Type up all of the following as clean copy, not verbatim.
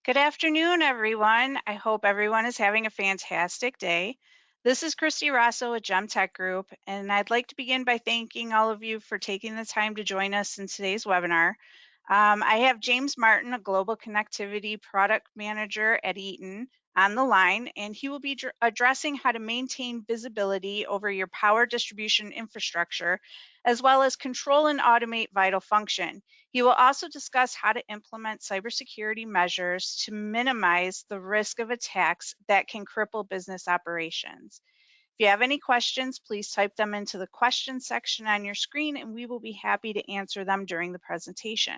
Good afternoon, everyone. I hope everyone is having a fantastic day. This is Christy Rosso with Gemtech Group, and I'd like to begin by thanking all of you for taking the time to join us in today's webinar. I have James Martin, a Global Connectivity Product Manager at Eaton, on the line, and he will be addressing how to maintain visibility over your power distribution infrastructure, as well as control and automate vital function. He will also discuss how to implement cybersecurity measures to minimize the risk of attacks that can cripple business operations. If you have any questions, please type them into the questions section on your screen and we will be happy to answer them during the presentation.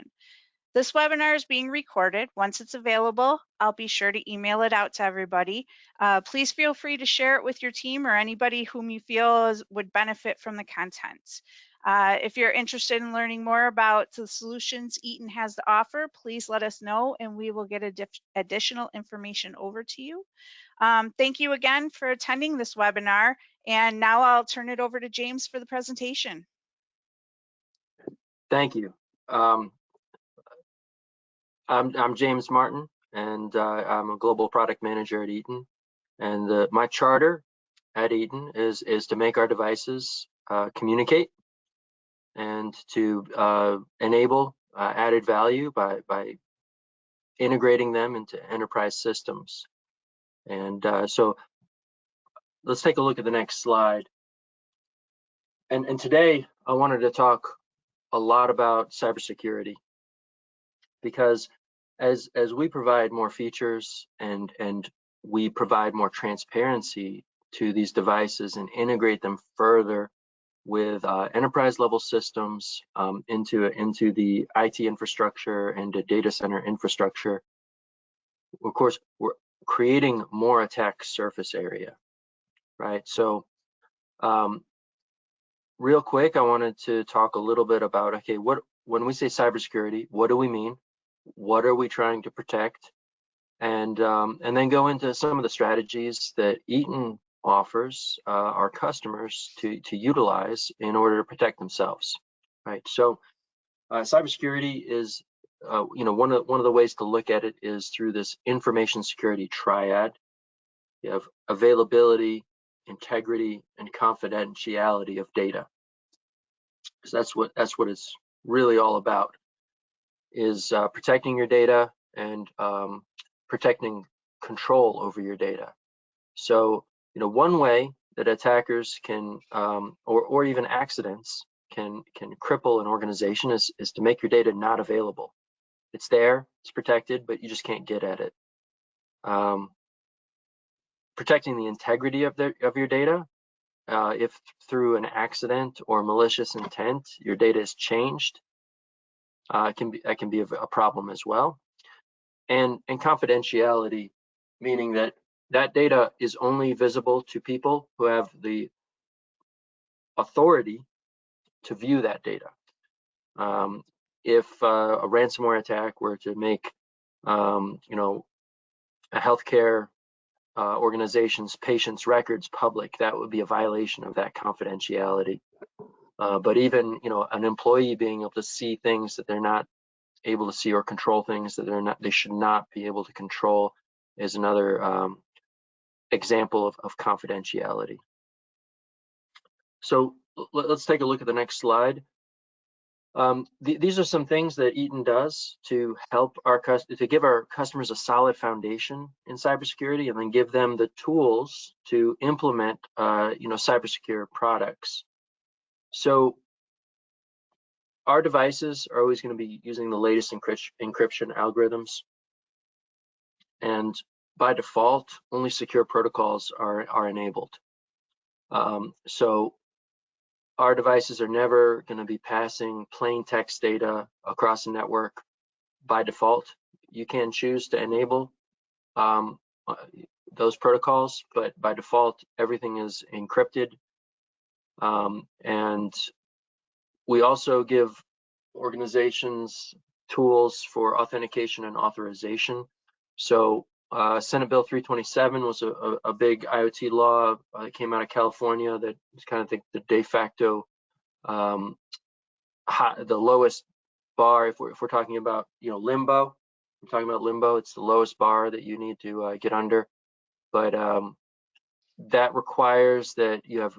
This webinar is being recorded. Once it's available, I'll be sure to email it out to everybody. Please feel free to share it with your team or anybody whom you feel would benefit from the content. If you're interested in learning more about the solutions Eaton has to offer, please let us know and we will get additional information over to you. Thank you again for attending this webinar, and now I'll turn it over to James for the presentation. Thank you. I'm James Martin, and I'm a global product manager at Eaton. And my charter at Eaton is to make our devices communicate and to enable added value by integrating them into enterprise systems. And so let's take a look at the next slide. And today I wanted to talk a lot about cybersecurity, because as we provide more features and we provide more transparency to these devices and integrate them further with enterprise level systems into the IT infrastructure and the data center infrastructure, of course, we're creating more attack surface area, right? So real quick, I wanted to talk a little bit about, okay, when we say cybersecurity, what do we mean? What are we trying to protect? And then go into some of the strategies that Eaton offers our customers to utilize in order to protect themselves, right? So cybersecurity is, one of the ways to look at it is through this information security triad. You have availability, integrity, and confidentiality of data. Because that's what it's really all about, is protecting your data and protecting control over your data. So, one way that attackers can, or even accidents can cripple an organization is to make your data not available. It's there, it's protected, but you just can't get at it. Protecting the integrity of your data, if through an accident or malicious intent your data is changed, that can be a problem as well. And confidentiality, meaning that data is only visible to people who have the authority to view that data. If a ransomware attack were to make, a healthcare organization's patients' records public, that would be a violation of that confidentiality. But even, an employee being able to see things that they're not able to see, or control things that they should not be able to control, is another example of confidentiality. So let's take a look at the next slide. These are some things that Eaton does to help to give our customers a solid foundation in cybersecurity, and then give them the tools to implement cybersecure products. So our devices are always going to be using the latest encryption algorithms, and by default, only secure protocols are enabled. So our devices are never going to be passing plain text data across the network by default. You can choose to enable those protocols, but by default, everything is encrypted. And we also give organizations tools for authentication and authorization. So Senate Bill 327 was a big IoT law that came out of California that was kind of the de facto, the lowest bar if we're talking about limbo. I'm talking about limbo. It's the lowest bar that you need to get under, but that requires that you have,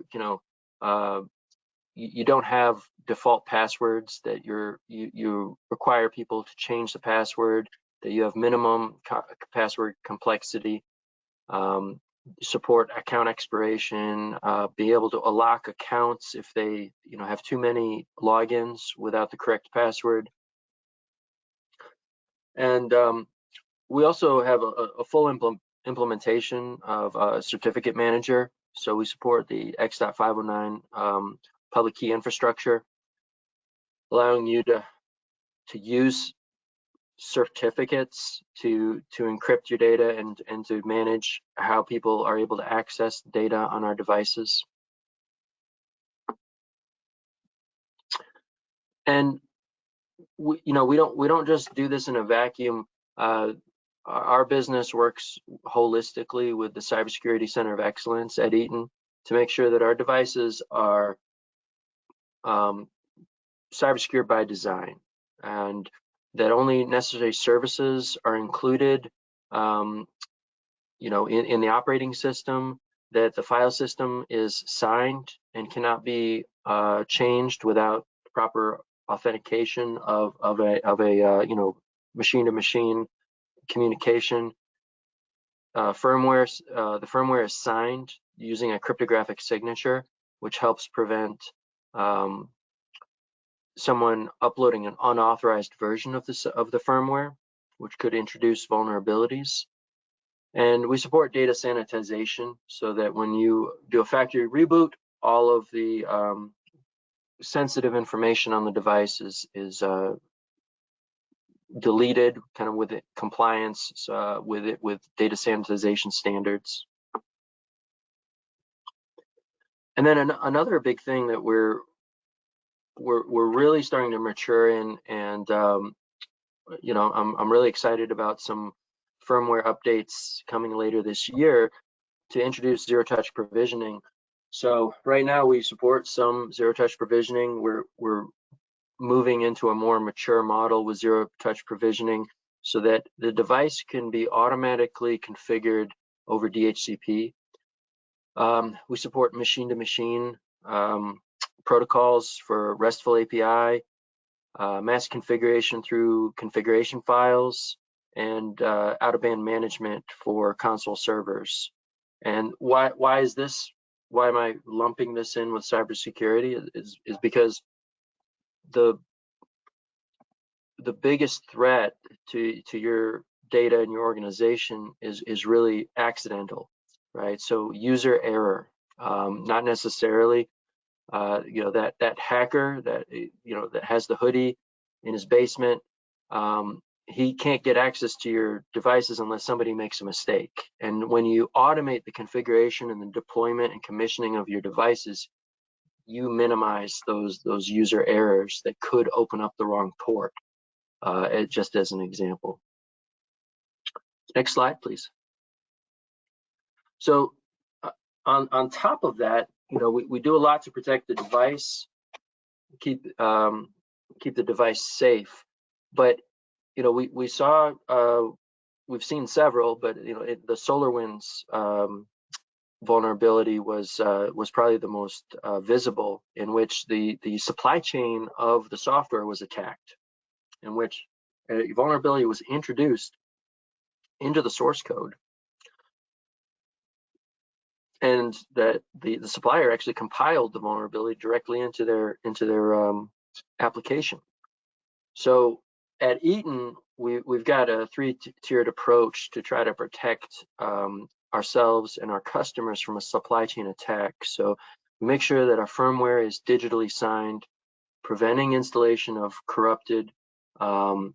uh, you don't have default passwords, that you require people to change the password, that you have minimum password complexity, um, support account expiration, be able to lock accounts if they have too many logins without the correct password. And we also have a full implementation of a certificate manager. So we support the X.509 public key infrastructure, allowing you to use certificates to encrypt your data and to manage how people are able to access data on our devices. And we don't just do this in a vacuum. Our business works holistically with the Cybersecurity Center of Excellence at Eaton to make sure that our devices are um, cybersecure by design, and that only necessary services are included, um, in the operating system, that the file system is signed and cannot be changed without proper authentication of a machine to machine communication. The firmware is signed using a cryptographic signature, which helps prevent um, someone uploading an unauthorized version of the firmware, which could introduce vulnerabilities. And we support data sanitization so that when you do a factory reboot, all of the sensitive information on the device is deleted, kind of with compliance with data sanitization standards. And then another big thing that we're really starting to mature in, and I'm really excited about some firmware updates coming later this year to introduce zero-touch provisioning. So right now we support some zero-touch provisioning. We're moving into a more mature model with zero-touch provisioning so that the device can be automatically configured over DHCP. We support machine-to-machine protocols for RESTful API, mass configuration through configuration files, and out-of-band management for console servers. And why is this? Why am I lumping this in with cybersecurity? Is because the biggest threat to your data and your organization is really accidental, right? So user error, not necessarily that hacker that has the hoodie in his basement. He can't get access to your devices unless somebody makes a mistake. And when you automate the configuration and the deployment and commissioning of your devices, you minimize those user errors that could open up the wrong port. Just as an example. Next slide, please. So on top of that, we do a lot to protect the device, keep the device safe. But we saw we've seen several, but the SolarWinds vulnerability was probably the most visible, in which the supply chain of the software was attacked, in which a vulnerability was introduced into the source code, and that the supplier actually compiled the vulnerability directly into their application. So at Eaton, we've got a three-tiered approach to try to protect ourselves and our customers from a supply chain attack. So we make sure that our firmware is digitally signed, preventing installation of corrupted firmware.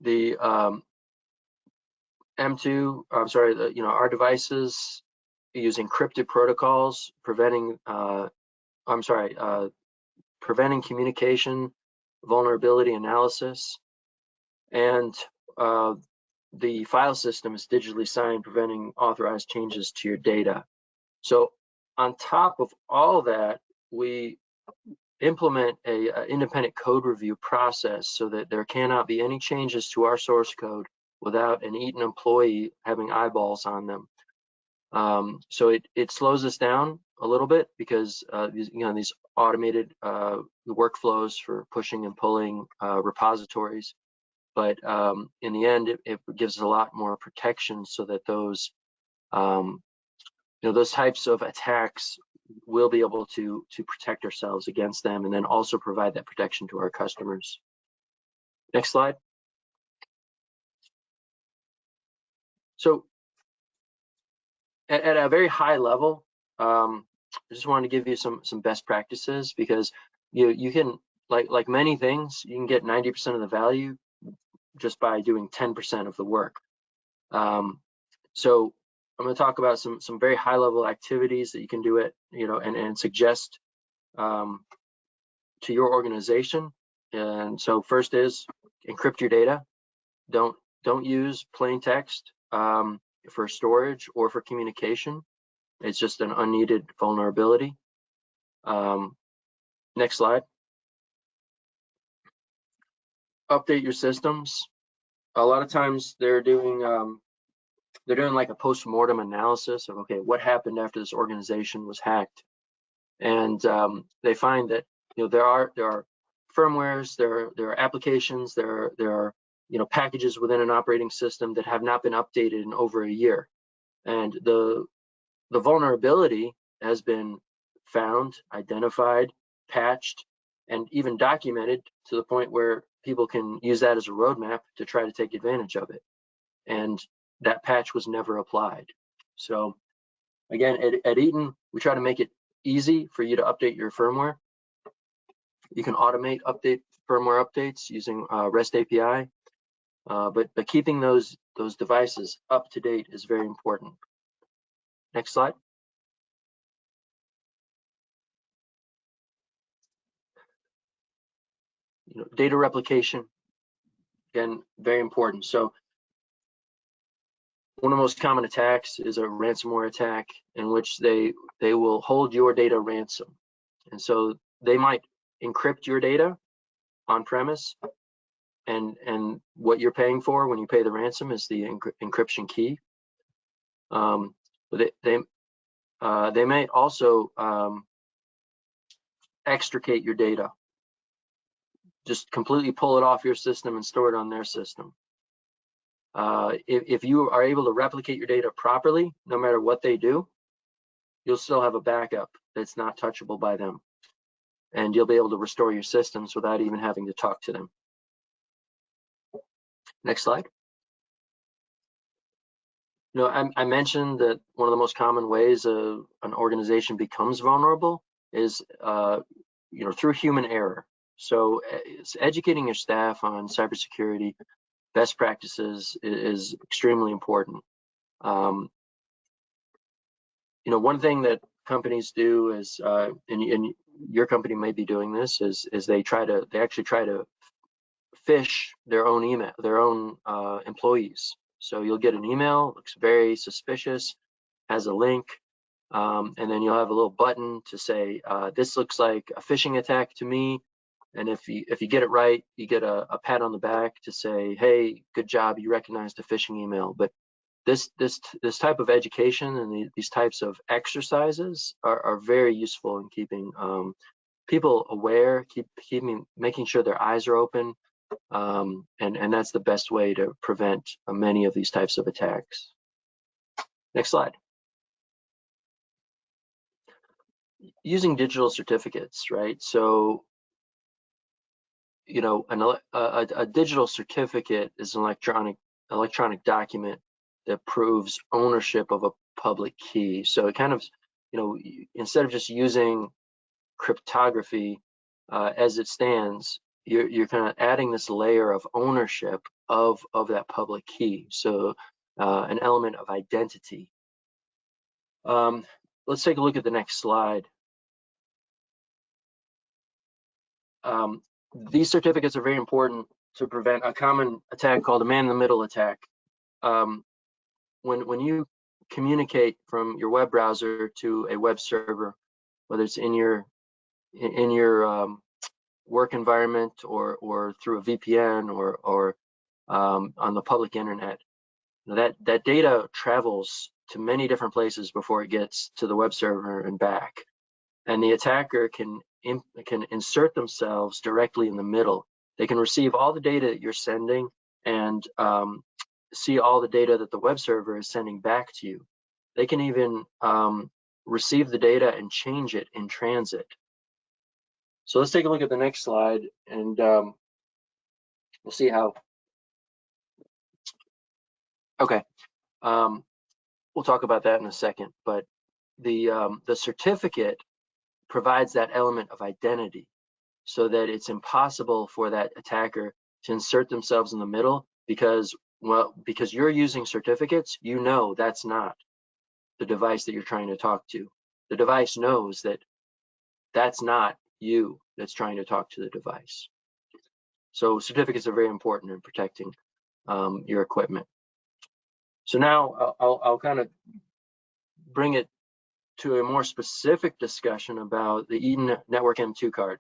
The our devices use encrypted protocols, preventing communication vulnerability analysis, and the file system is digitally signed, preventing authorized changes to your data. So on top of all that, we implement a independent code review process so that there cannot be any changes to our source code without an Eaton employee having eyeballs on them. So it slows us down a little bit because these automated workflows for pushing and pulling repositories, but in the end, it gives us a lot more protection so that those those types of attacks we'll be able to protect ourselves against them, and then also provide that protection to our customers. Next slide. So at a very high level, I just wanted to give you some best practices, because you can, like many things, you can get 90% of the value just by doing 10% of the work. So I'm going to talk about some very high level activities that you can do and suggest to your organization. And so first is encrypt your data. Don't use plain text for storage or for communication. It's just an unneeded vulnerability. Next slide. Update your systems. A lot of times they're doing like a post-mortem analysis of, okay, what happened after this organization was hacked, and they find that there are firmwares, there are applications, there are packages within an operating system that have not been updated in over a year, and the vulnerability has been found, identified, patched, and even documented to the point where people can use that as a roadmap to try to take advantage of it. And that patch was never applied. So again, at Eaton, we try to make it easy for you to update your firmware. You can automate firmware updates using REST API, but keeping those devices up to date is very important. Next slide. Data replication, again, very important. So one of the most common attacks is a ransomware attack, in which they will hold your data ransom. And so they might encrypt your data on premise, and what you're paying for when you pay the ransom is the encryption key. But they may also extricate your data, just completely pull it off your system and store it on their system. If you are able to replicate your data properly, no matter what they do, you'll still have a backup that's not touchable by them, and you'll be able to restore your systems without even having to talk to them. Next slide. I mentioned that one of the most common ways an organization becomes vulnerable is through human error. So it's educating your staff on cybersecurity best practices is extremely important. One thing that companies do is, and your company may be doing this, is they actually try to phish their own email, their own employees. So you'll get an email, looks very suspicious, has a link, and then you'll have a little button to say, this looks like a phishing attack to me. And if you get it right, you get a pat on the back to say, hey, good job, you recognized a phishing email. But this type of education and these types of exercises are very useful in keeping people aware, making sure their eyes are open, and that's the best way to prevent many of these types of attacks. Next slide. Using digital certificates, right? So, a digital certificate is an electronic document that proves ownership of a public key. So it kind of, instead of just using cryptography as it stands, you're kind of adding this layer of ownership of that public key. So an element of identity. Let's take a look at the next slide. These certificates are very important to prevent a common attack called a man-in-the-middle attack. When you communicate from your web browser to a web server, whether it's in your in your work environment or through a VPN or on the public internet. That data travels to many different places before it gets to the web server and back. And the attacker can insert themselves directly in the middle. They can receive all the data that you're sending and see all the data that the web server is sending back to you. They can even receive the data and change it in transit. So let's take a look at the next slide, and we'll see how. Okay, we'll talk about that in a second. But the certificate provides that element of identity, so that it's impossible for that attacker to insert themselves in the middle, because you're using certificates, you know that's not the device that you're trying to talk to. The device knows that that's not you that's trying to talk to the device. So certificates are very important in protecting your equipment. So now I'll kind of bring it to a more specific discussion about the Eaton Network M2 card.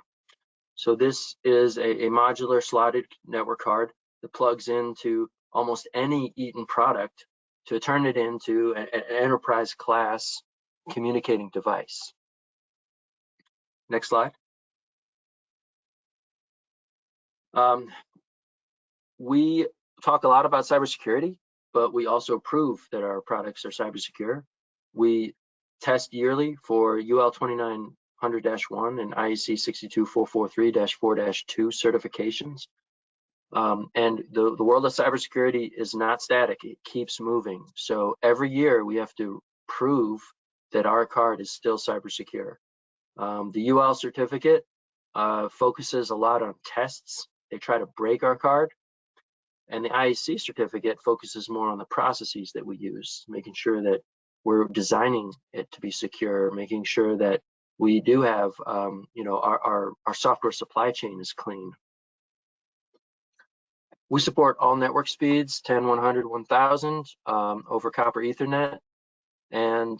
So this is a modular slotted network card that plugs into almost any Eaton product to turn it into an enterprise class communicating device. Next slide. We talk a lot about cybersecurity, but we also prove that our products are cybersecure. We test yearly for UL 2900-1 and IEC 62443-4-2 certifications. And the world of cybersecurity is not static, it keeps moving. So every year we have to prove that our card is still cybersecure. The UL certificate focuses a lot on tests. They try to break our card. And the IEC certificate focuses more on the processes that we use, making sure that we're designing it to be secure, making sure that we do have, our software supply chain is clean. We support all network speeds, 10, 100, 1000 over copper Ethernet, and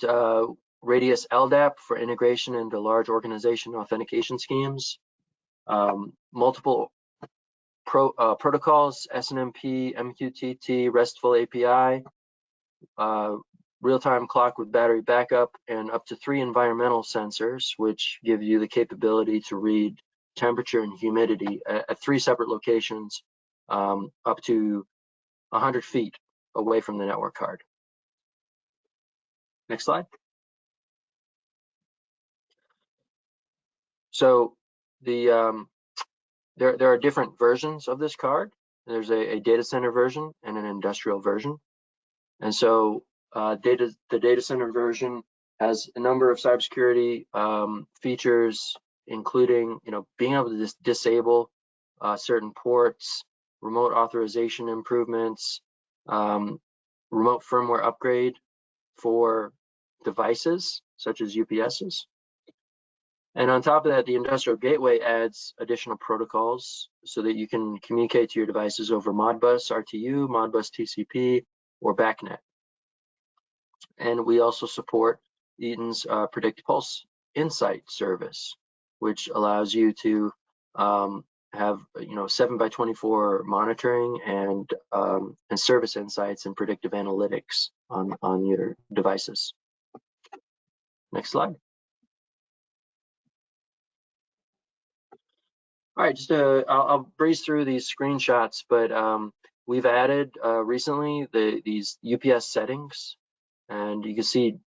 Radius LDAP for integration into large organization authentication schemes. Multiple protocols, SNMP, MQTT, RESTful API, real-time clock with battery backup, and up to 3 environmental sensors, which give you the capability to read temperature and humidity at 3 separate locations, up to 100 feet away from the network card. Next slide. So there are different versions of this card. There's a data center version and an industrial version. And so the data center version has a number of cybersecurity features, including being able to disable certain ports, remote authorization improvements, remote firmware upgrade for devices such as UPSs. And on top of that, the industrial gateway adds additional protocols so that you can communicate to your devices over Modbus RTU, Modbus TCP, or BACnet. And we also support Eaton's Predict Pulse Insight service, which allows you to have 7x24 monitoring and service insights and predictive analytics on your devices. Next slide. All right, I'll breeze through these screenshots, but we've added recently these UPS settings, and you can see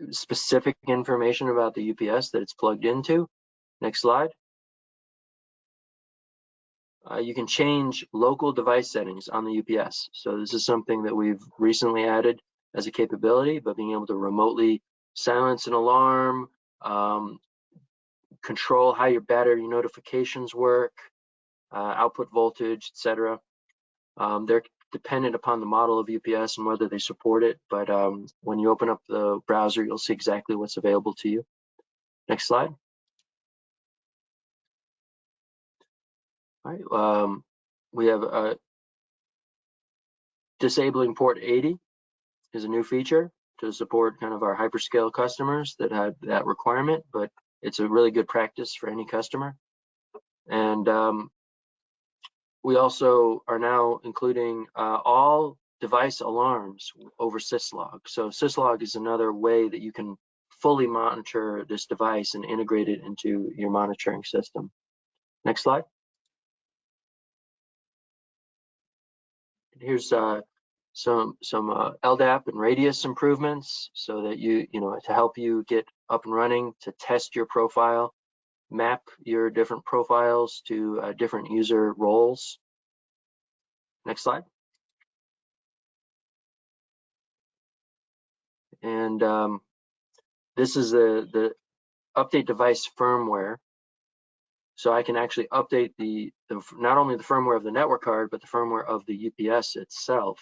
specific information about the UPS that it's plugged into. Next slide. You can change local device settings on the UPS. So this is something that we've recently added as a capability, but being able to remotely silence an alarm, control how your battery notifications work, output voltage, etc. They're dependent upon the model of UPS and whether they support it, but when you open up the browser, you'll see exactly what's available to you. Next slide. All right, we have disabling port 80 is a new feature to support kind of our hyperscale customers that had that requirement, but It's a really good practice for any customer. And we also are now including all device alarms over syslog. So syslog is another way that you can fully monitor this device and integrate it into your monitoring system. Next slide. Here's some LDAP and radius improvements so that to help you get up and running, to test your profile, map your different profiles to different user roles. Next slide. And this is the update device firmware. So I can actually update not only the firmware of the network card, but the firmware of the UPS itself.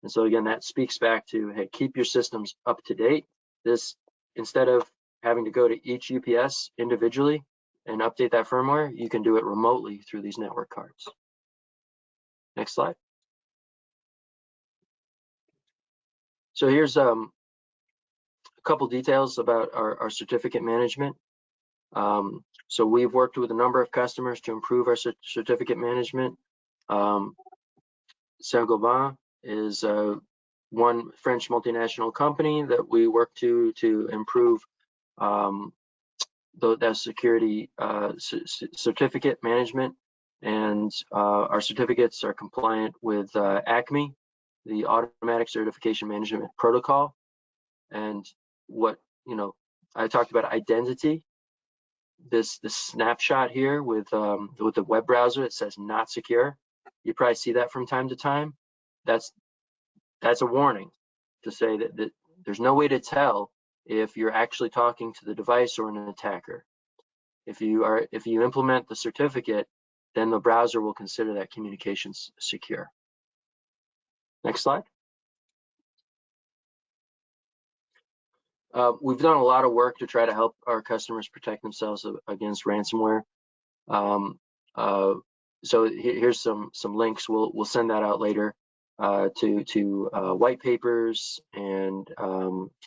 And so again, that speaks back to, hey, keep your systems up to date. This, instead of having to go to each UPS individually and update that firmware, you can do it remotely through these network cards. Next slide. So here's a couple details about our certificate management. So we've worked with a number of customers to improve our certificate management. Saint-Gobain is one French multinational company that we work to improve that security certificate management, and our certificates are compliant with ACME, the Automatic Certification Management Protocol. And what I talked about identity. This snapshot here with the web browser, it says not secure. You probably see that from time to time. That's a warning to say that there's no way to tell if you're actually talking to the device or an attacker. If you implement the certificate, then the browser will consider that communication secure. Next slide. We've done a lot of work to try to help our customers protect themselves against ransomware. So here's some links. We'll send that out later to white papers and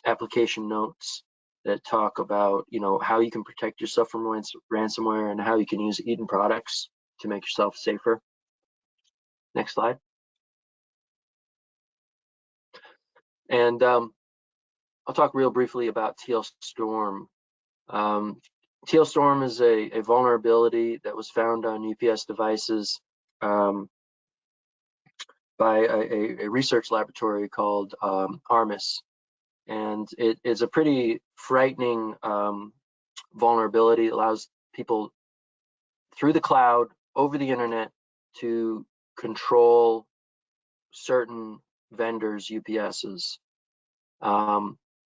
application notes that talk about how you can protect yourself from ransomware and how you can use Eaton products to make yourself safer. Next slide. And I'll talk real briefly about TL Storm. TL Storm is a vulnerability that was found on UPS devices by a research laboratory called ARMIS. And it is a pretty frightening vulnerability. It allows people through the cloud, over the internet, to control certain vendors' UPSs.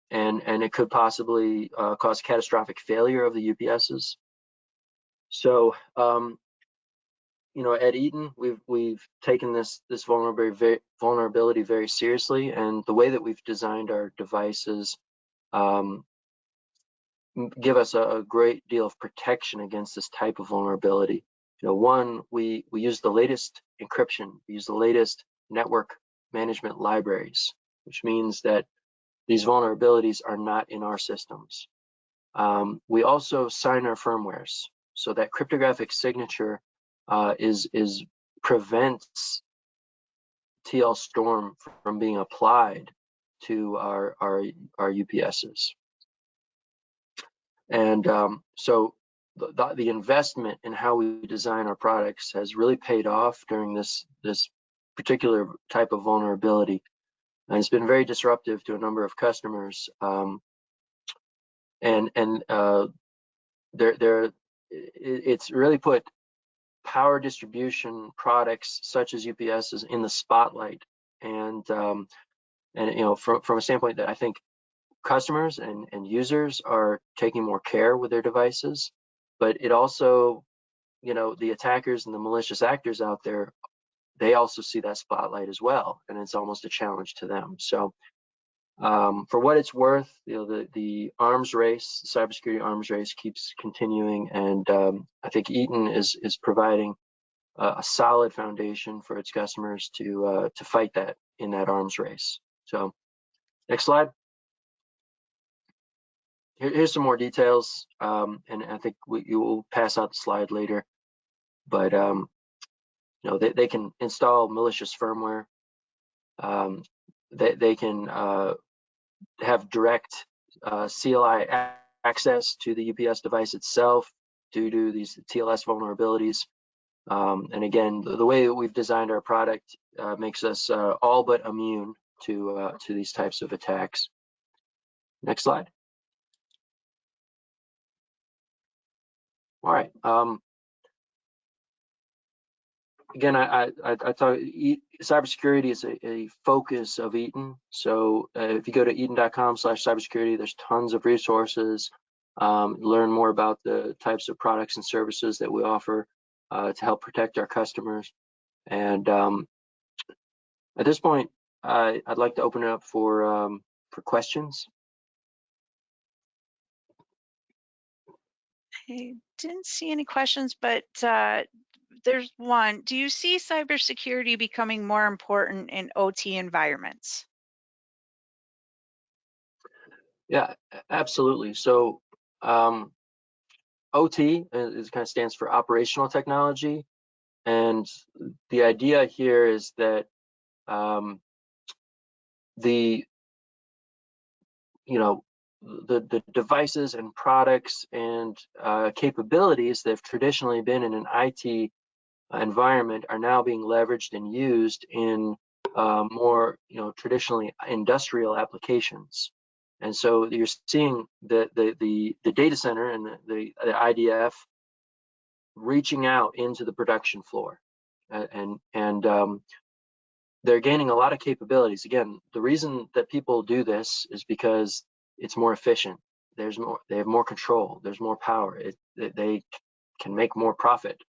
And it could possibly cause catastrophic failure of the UPSs. So, at Eaton, we've taken this vulnerability very seriously, and the way that we've designed our devices give us a great deal of protection against this type of vulnerability. One, we use the latest encryption, we use the latest network management libraries, which means that these vulnerabilities are not in our systems. We also sign our firmwares, so that cryptographic signature prevents TL Storm from being applied to our UPSs. And so the investment in how we design our products has really paid off during this particular type of vulnerability, and it's been very disruptive to a number of customers. It's really put power distribution products such as UPSs in the spotlight, and from a standpoint that I think customers and users are taking more care with their devices, but it also, the attackers and the malicious actors out there, they also see that spotlight as well, and it's almost a challenge to them. So for what it's worth, the arms race, the cybersecurity arms race, keeps continuing, and I think Eaton is providing a solid foundation for its customers to fight that in that arms race. So next slide. here's some more details, and I think you will pass out the slide later. But they can install malicious firmware. They can have direct CLI access to the UPS device itself due to these TLS vulnerabilities. And again, the way that we've designed our product makes us all but immune to these types of attacks. Next slide. All right. Again, I thought cybersecurity is a focus of Eaton. So if you go to eaton.com/cybersecurity, there's tons of resources. Learn more about the types of products and services that we offer to help protect our customers. And at this point, I'd like to open it up for questions. I didn't see any questions, but there's one. Do you see cybersecurity becoming more important in OT environments? Yeah, absolutely. So OT is kind of stands for operational technology. And the idea here is that the the devices and products and capabilities that have traditionally been in an IT environment are now being leveraged and used in more traditionally industrial applications. And so you're seeing the data center and the IDF reaching out into the production floor, and they're gaining a lot of capabilities. Again, the reason that people do this is because it's more efficient. They have more control. There's more power. They can make more profit.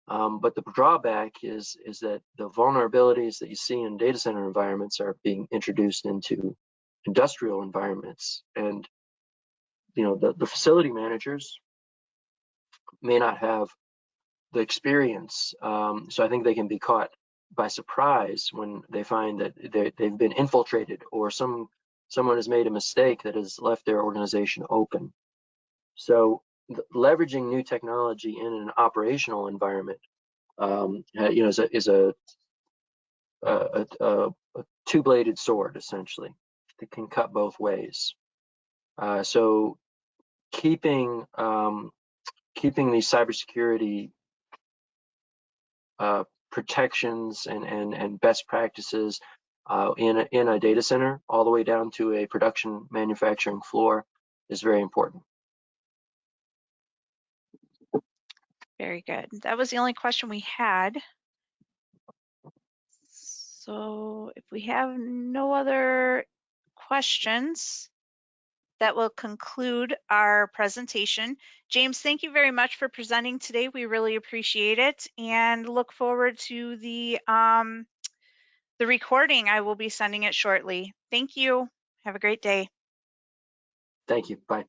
But the drawback is that the vulnerabilities that you see in data center environments are being introduced into industrial environments, and the facility managers may not have the experience. So I think they can be caught by surprise when they find that they've been infiltrated, or someone has made a mistake that has left their organization open. So leveraging new technology in an operational environment, is a two-bladed sword essentially that can cut both ways. So keeping these cybersecurity protections and best practices in a data center all the way down to a production manufacturing floor is very important. Very good. That was the only question we had. So if we have no other questions, that will conclude our presentation. James, thank you very much for presenting today. We really appreciate it and look forward to the recording. I will be sending it shortly. Thank you. Have a great day. Thank you. Bye.